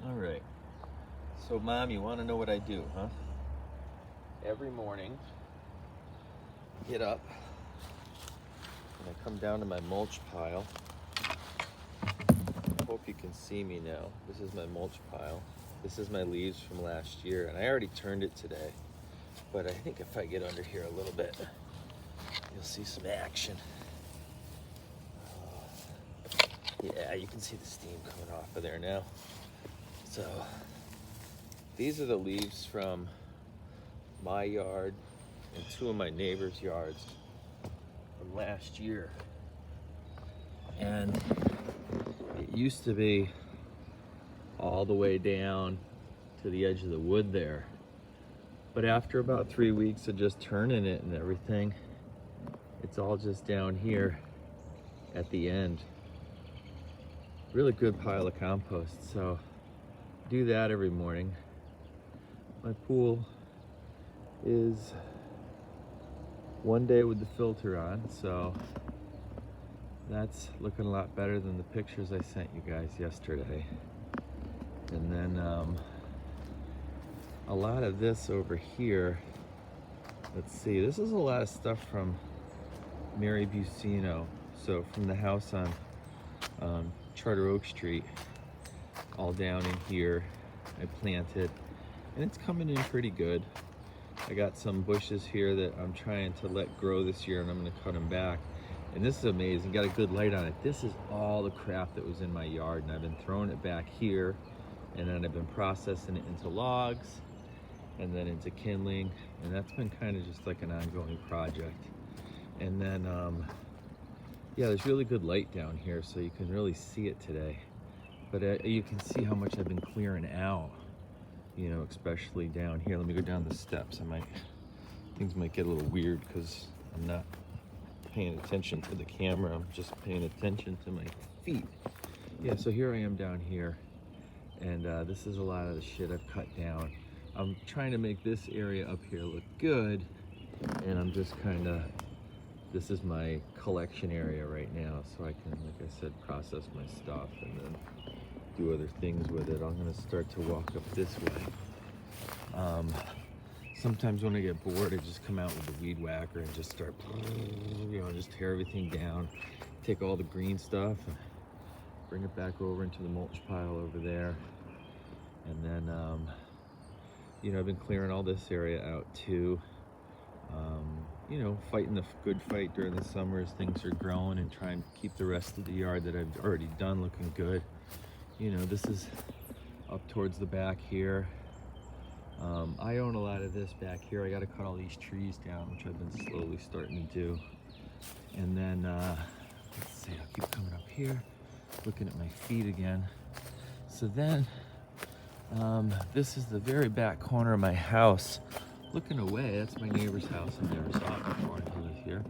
All right. So, Mom, you want to know what I do, huh? Every morning, get up, and I come down to my mulch pile. I hope you can see me now. This is my mulch pile. This is my leaves from last year, and I already turned it today. But I think if I get under here a little bit, you'll see some action. Yeah, you can see the steam coming off of there now. So, these are the leaves from my yard and two of my neighbors' yards from last year. And it used to be all the way down to the edge of the wood there. But after about 3 weeks of just turning it and everything, it's all just down here at the end. Really good pile of compost, so do that every morning. My pool is one day with the filter on, so that's looking a lot better than the pictures I sent you guys yesterday. And then a lot of this over here, let's see, this is a lot of stuff from Mary Bucino, so from the house on Charter Oak Street, all down in here I planted, and it's coming in pretty good. I got some bushes here that I'm trying to let grow this year, and I'm going to cut them back. And this is amazing, got a good light on it. This is all the crap that was in my yard, and I've been throwing it back here, and then I've been processing it into logs and then into kindling, and that's been kind of just like an ongoing project. And then yeah, there's really good light down here, so you can really see it today. But you can see how much I've been clearing out, you know, especially down here. Let me go down the steps. Things might get a little weird because I'm not paying attention to the camera. I'm just paying attention to my feet. Yeah, so here I am down here, and this is a lot of the shit I've cut down. I'm trying to make this area up here look good, and I'm just kind of, this is my collection area right now, so I can, like I said, process my stuff and then do other things with it. I'm going to start to walk up this way. Sometimes when I get bored, I just come out with the weed whacker and just start, you know, just tear everything down, take all the green stuff and bring it back over into the mulch pile over there. And then, you know, I've been clearing all this area out too. You know, fighting the good fight during the summer as things are growing, and trying to keep the rest of the yard that I've already done looking good. You know, this is up towards the back here. I own a lot of this back here. I got to cut all these trees down, which I've been slowly starting to do. And then, let's see, I'll keep coming up here, looking at my feet again. So then, this is the very back corner of my house. Looking away, that's my neighbor's house. I never saw it before until I was here.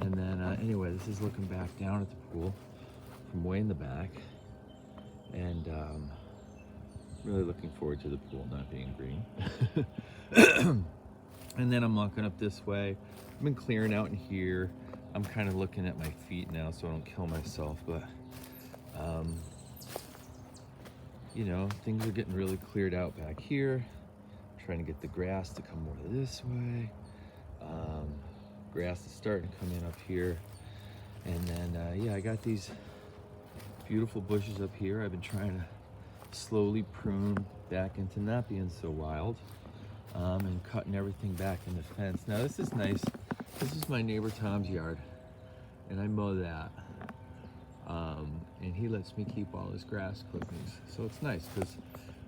And then, anyway, this is looking back down at the pool from way in the back. And really looking forward to the pool not being green. And then I'm looking up this way. I've been clearing out in here. I'm kind of looking at my feet now so I don't kill myself. But, you know, things are getting really cleared out back here. Trying to get the grass to come more this way. Grass is starting to come in up here. And then, yeah, I got these beautiful bushes up here. I've been trying to slowly prune back into not being so wild, and cutting everything back in the fence. Now this is nice. This is my neighbor Tom's yard, and I mow that. And he lets me keep all his grass clippings. So it's nice because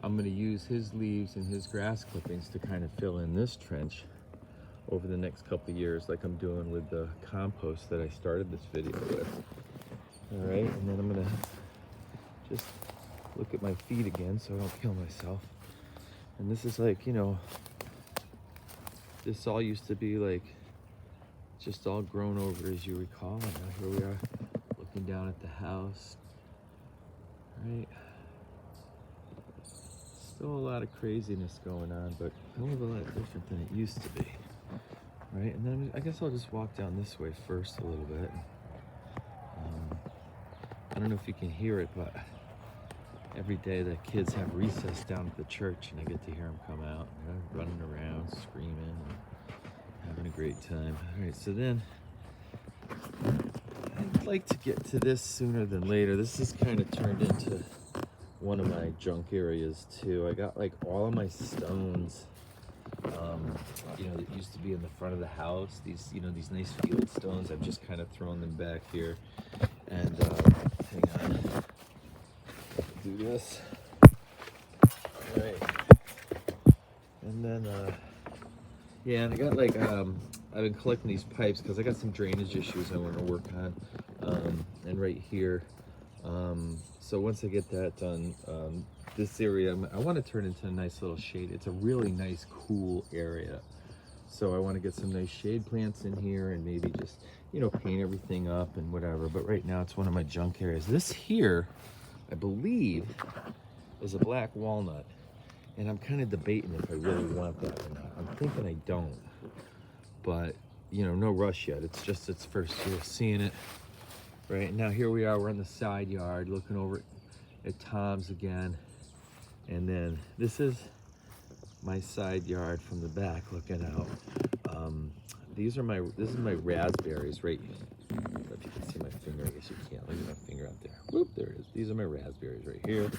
I'm going to use his leaves and his grass clippings to kind of fill in this trench over the next couple of years, like I'm doing with the compost that I started this video with. All right, and then I'm going to just look at my feet again so I don't kill myself. And this is like, you know, this all used to be like just all grown over, as you recall. And now here we are looking down at the house, right? Still a lot of craziness going on, but a little lot different than it used to be, right? And then I guess I'll just walk down this way first a little bit. I don't know if you can hear it, but every day the kids have recess down at the church, and I get to hear them come out, running around, screaming, and having a great time. All right, so then I'd like to get to this sooner than later. This has kind of turned into one of my junk areas too. I got like all of my stones, that used to be in the front of the house. These nice field stones. I've just kind of thrown them back here. And hang on, do this. All right. And then, yeah, and I got like, I've been collecting these pipes because I got some drainage issues I want to work on. And right here, so once I get that done, this area, I want to turn into a nice little shade. It's a really nice, cool area. So I want to get some nice shade plants in here and maybe just, paint everything up and whatever. But right now it's one of my junk areas. This here, I believe, is a black walnut. And I'm kind of debating if I really want that or not. I'm thinking I don't. But, no rush yet. It's just its first year seeing it. Right now, here we are. We're in the side yard looking over at Tom's again. And then this is my side yard from the back looking out. This is my raspberries right. I don't know if you can see my finger. I guess you can't. Look at my finger out there. Whoop, there it is. These are my raspberries right here.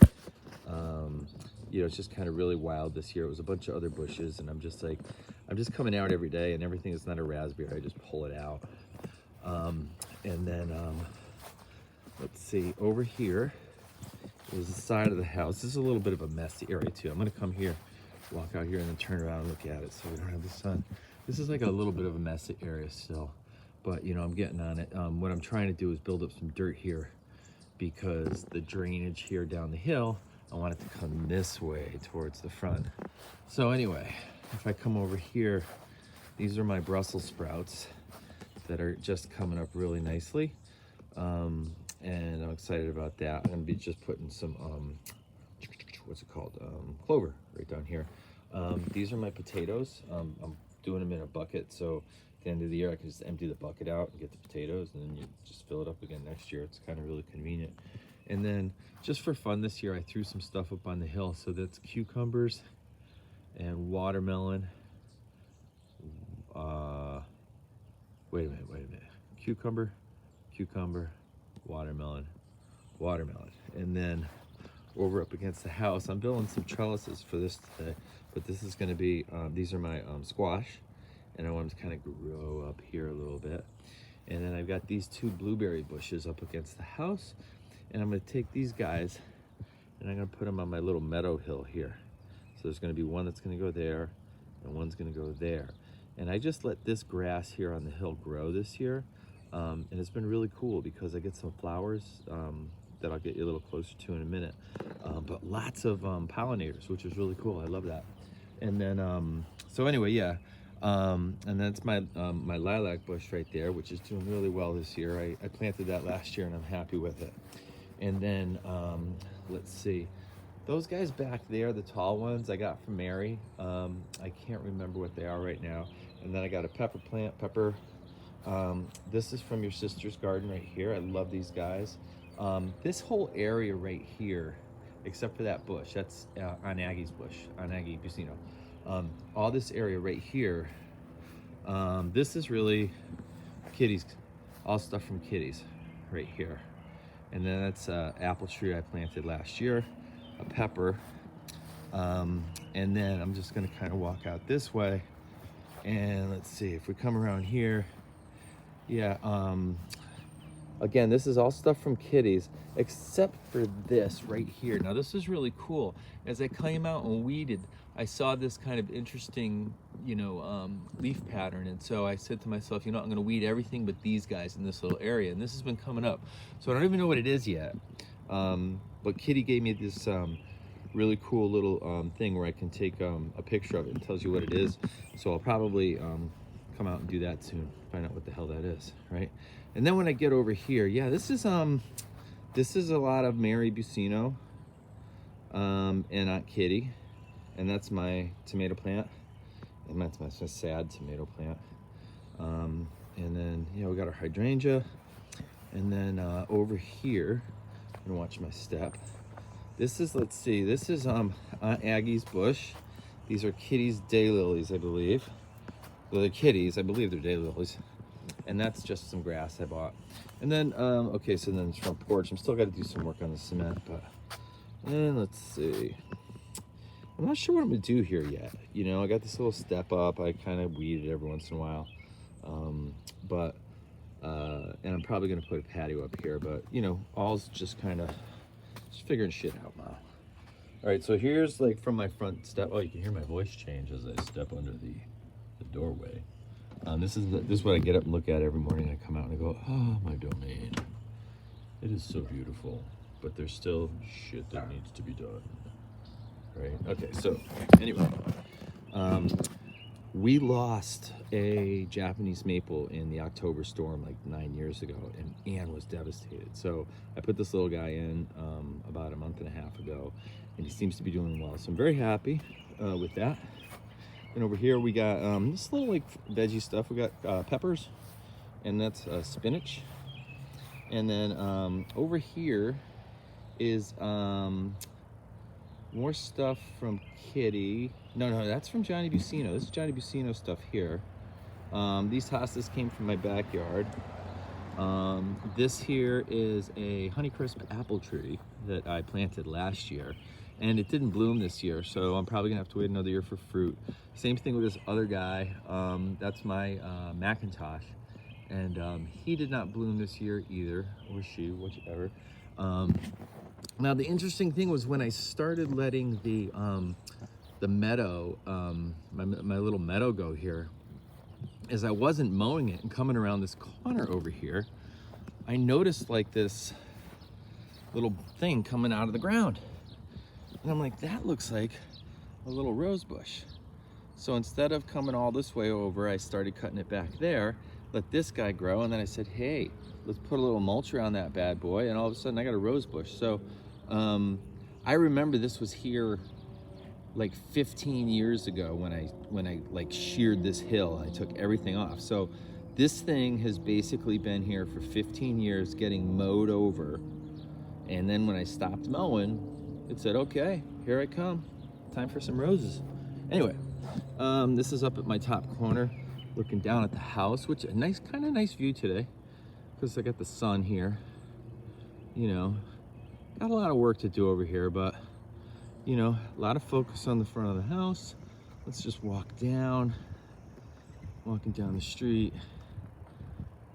It's just kind of really wild this year. It was a bunch of other bushes, and I'm just coming out every day, and everything that's not a raspberry, I just pull it out. And then, let's see, over here is the side of the house. This is a little bit of a messy area too. I'm gonna come here, walk out here, and then turn around and look at it so we don't have the sun. This is like a little bit of a messy area still, but I'm getting on it. What I'm trying to do is build up some dirt here because the drainage here down the hill, I want it to come this way towards the front. So anyway, if I come over here, these are my Brussels sprouts that are just coming up really nicely. And I'm excited about that. I'm gonna be just putting some, clover right down here. These are my potatoes. I'm doing them in a bucket, so at the end of the year I can just empty the bucket out and get the potatoes, and then you just fill it up again next year. It's kind of really convenient. And then just for fun this year, I threw some stuff up on the hill. So that's cucumbers and watermelon. Wait a minute. Cucumber, watermelon. And then over up against the house, I'm building some trellises for this today. But this is gonna be, these are my squash. And I want them to kind of grow up here a little bit. And then I've got these two blueberry bushes up against the house. And I'm gonna take these guys and I'm gonna put them on my little meadow hill here. So there's gonna be one that's gonna go there and one's gonna go there. And I just let this grass here on the hill grow this year. And it's been really cool because I get some flowers that I'll get you a little closer to in a minute. But lots of pollinators, which is really cool. I love that. And then, so anyway, yeah. And that's my my lilac bush right there, which is doing really well this year. I planted that last year and I'm happy with it. And then, let's see. Those guys back there, the tall ones, I got from Mary. I can't remember what they are right now. And then I got a pepper plant, this is from your sister's garden right here. I love these guys. This whole area right here, except for that bush, that's on Aggie's bush, on Aggie Bucino. All this area right here, this is really Kitty's, all stuff from Kitty's right here. And then that's an apple tree I planted last year, a pepper. And then I'm just gonna kind of walk out this way. And let's see, if we come around here, yeah, again, this is all stuff from Kitty's, except for this right here. Now this is really cool. As I came out and weeded, I saw this kind of interesting, leaf pattern. And so I said to myself, I'm gonna weed everything but these guys in this little area. And this has been coming up. So I don't even know what it is yet. But Kitty gave me this really cool little thing where I can take a picture of it. It tells you what it is. So I'll probably come out and do that soon, find out what the hell that is, right? And then when I get over here, yeah, this is a lot of Mary Bucino and Aunt Kitty, and that's my tomato plant, and that's my sad tomato plant. And then we got our hydrangea, and then over here, I'm gonna watch my step. This is, let's see, this is Aunt Aggie's bush. These are Kitty's daylilies, I believe. Well, they're kitties, I believe they're daylilies. And that's just some grass I bought. And then, okay, so then it's front porch. I'm still got to do some work on the cement, but, and let's see. I'm not sure what I'm gonna do here yet. You know, I got this little step up. I kind of weed it every once in a while. And I'm probably gonna put a patio up here, but you know, all's just kind of just figuring shit out now. All right, so here's like from my front step. Oh, you can hear my voice change as I step under the doorway. This is what I get up and look at every morning. I come out and I go, oh, my domain. It is so beautiful, but there's still shit that needs to be done. Right? Okay, so anyway, we lost a Japanese maple in the October storm like 9 years ago, and Anne was devastated. So I put this little guy in about a month and a half ago, and he seems to be doing well. So I'm very happy with that. And over here we got this little like veggie stuff. We got peppers, and that's spinach. And then over here is more stuff from Kitty. No, that's from Johnny Buccino. This is Johnny Buccino stuff here. These hostas came from my backyard. This here is a Honeycrisp apple tree that I planted last year, and it didn't bloom this year, so I'm probably gonna have to wait another year for fruit. Same thing with this other guy. That's my Macintosh, and he did not bloom this year either, or she, whichever. Now the interesting thing was when I started letting the meadow, my little meadow go here, as I wasn't mowing it and coming around this corner over here, I noticed like this little thing coming out of the ground. And I'm like, that looks like a little rose bush. So instead of coming all this way over, I started cutting it back there, let this guy grow, and then I said, hey, let's put a little mulch around that bad boy, and all of a sudden I got a rose bush. So I remember this was here like 15 years ago when I like sheared this hill. I took everything off. So this thing has basically been here for 15 years getting mowed over. And then when I stopped mowing, it said, okay, here I come. Time for some roses. Anyway, this is up at my top corner, looking down at the house, which a nice, kind of nice view today, because I got the sun here. You know, got a lot of work to do over here, but you know, a lot of focus on the front of the house. Let's just walking down the street,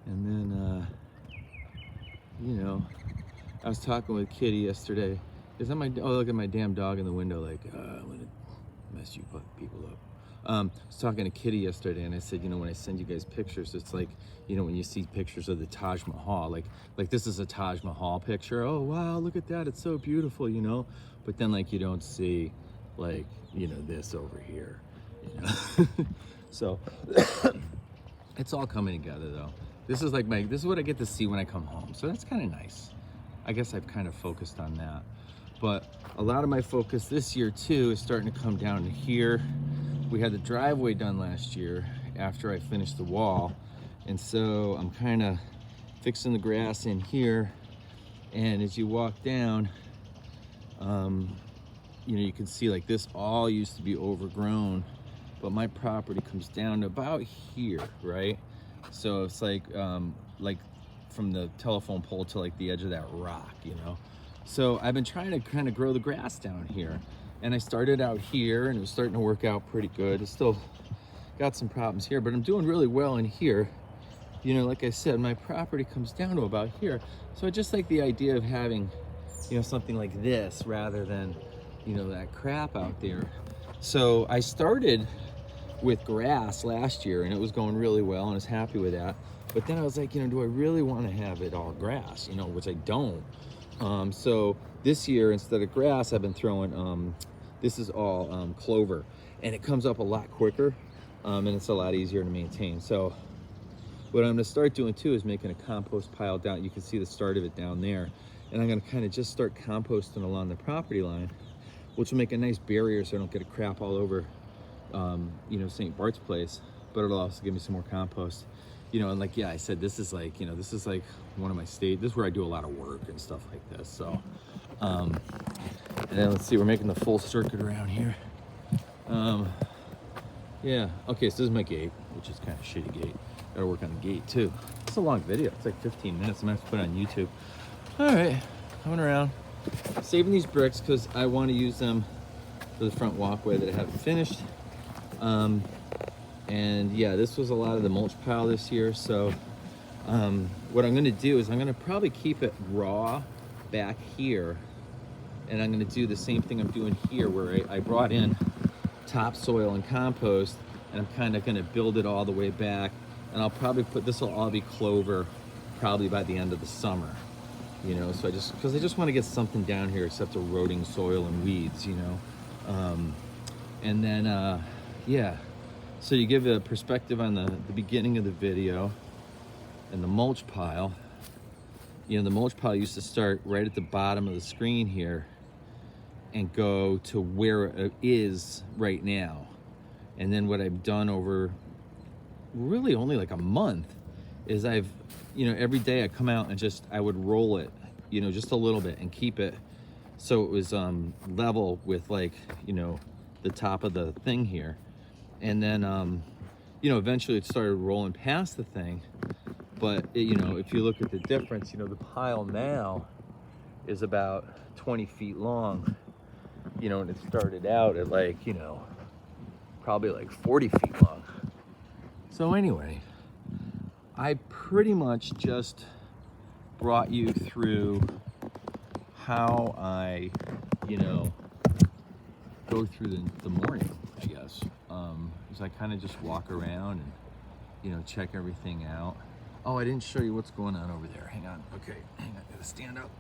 and then, you know, I was talking with Kitty yesterday. Oh, look at my damn dog in the window, like, I'm gonna mess you people up. I was talking to Kitty yesterday, and I said, you know, when I send you guys pictures, it's like, you know, when you see pictures of the Taj Mahal, like this is a Taj Mahal picture. Oh, wow, look at that. It's so beautiful, you know? But then, like, you don't see, like, you know, this over here, you know? So, it's all coming together, though. This is what I get to see when I come home. So that's kind of nice. I guess I've kind of focused on that. But a lot of my focus this year, too, is starting to come down to here. We had the driveway done last year after I finished the wall. And so I'm kind of fixing the grass in here. And as you walk down, you know, you can see like this all used to be overgrown, but my property comes down to about here, right? So it's like from the telephone pole to like the edge of that rock, you know? So I've been trying to kind of grow the grass down here. And I started out here, and it was starting to work out pretty good. It's still got some problems here, but I'm doing really well in here. You know, like I said, my property comes down to about here. So I just like the idea of having, you know, something like this rather than, you know, that crap out there. So I started with grass last year, and it was going really well, and I was happy with that. But then I was like, you know, do I really want to have it all grass? You know, which I don't. So this year, instead of grass, I've been throwing, this is all clover, and it comes up a lot quicker, and it's a lot easier to maintain. So what I'm gonna start doing too is making a compost pile down. You can see the start of it down there. And I'm gonna kind of just start composting along the property line, which will make a nice barrier so I don't get a crap all over, you know, St. Bart's place, but it'll also give me some more compost. You know, and like, yeah, I said, this is like, you know, this is like one of my this is where I do a lot of work and stuff like this. So And then let's see, we're making the full circuit around here. Yeah, okay, so this is my gate, which is kind of shitty gate. Gotta work on the gate too. It's a long video, it's like 15 minutes. I'm gonna have to put it on YouTube. All right, coming around. Saving these bricks because I want to use them for the front walkway that I haven't finished. And yeah, this was a lot of the mulch pile this year. So what I'm gonna do is I'm gonna probably keep it raw back here. And I'm gonna do the same thing I'm doing here where I brought in topsoil and compost, and I'm kind of gonna build it all the way back. And I'll probably this will all be clover probably by the end of the summer. You know, so because I just want to get something down here except eroding soil and weeds, you know. And then, yeah, so you give a perspective on the beginning of the video and the mulch pile. You know, the mulch pile used to start right at the bottom of the screen here and go to where it is right now. And then what I've done over really only like a month is you know, every day I come out and I would roll it, you know, just a little bit and keep it so it was level with, like, you know, the top of the thing here. And then, you know, eventually it started rolling past the thing. But, you know, if you look at the difference, you know, the pile now is about 20 feet long, you know, and it started out at like, you know, probably like 40 feet long. So anyway, I pretty much just brought you through how I, you know, go through the morning, I guess. As I kind of just walk around and, you know, check everything out. Oh, I didn't show you what's going on over there. Hang on. Okay, hang on. Gotta stand up.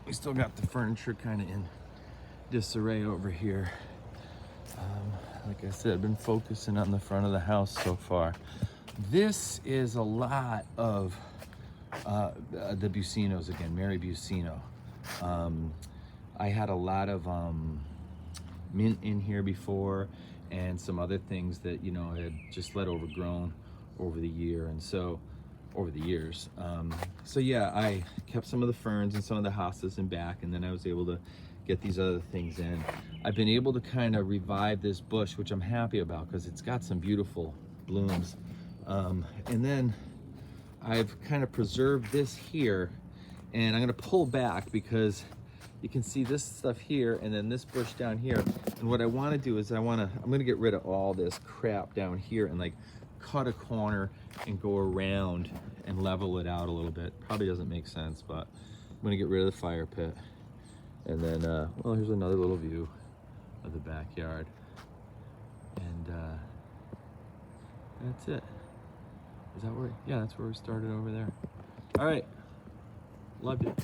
We still got the furniture kind of in disarray over here. Like I said, I've been focusing on the front of the house so far. This is a lot of the Bucinos again, Mary Bucino. I had a lot of mint in here before, and some other things that, you know, had just let overgrown over the years. So yeah, I kept some of the ferns and some of the hostas in back, and then I was able to get these other things in. I've been able to kind of revive this bush, which I'm happy about because it's got some beautiful blooms. And then I've kind of preserved this here, and I'm gonna pull back because you can see this stuff here and then this bush down here. And what I wanna do is I'm gonna get rid of all this crap down here and like cut a corner and go around and level it out a little bit. Probably doesn't make sense, but I'm gonna get rid of the fire pit. And then, well, here's another little view of the backyard. And that's it. Is that where, yeah, that's where we started over there. All right, love you.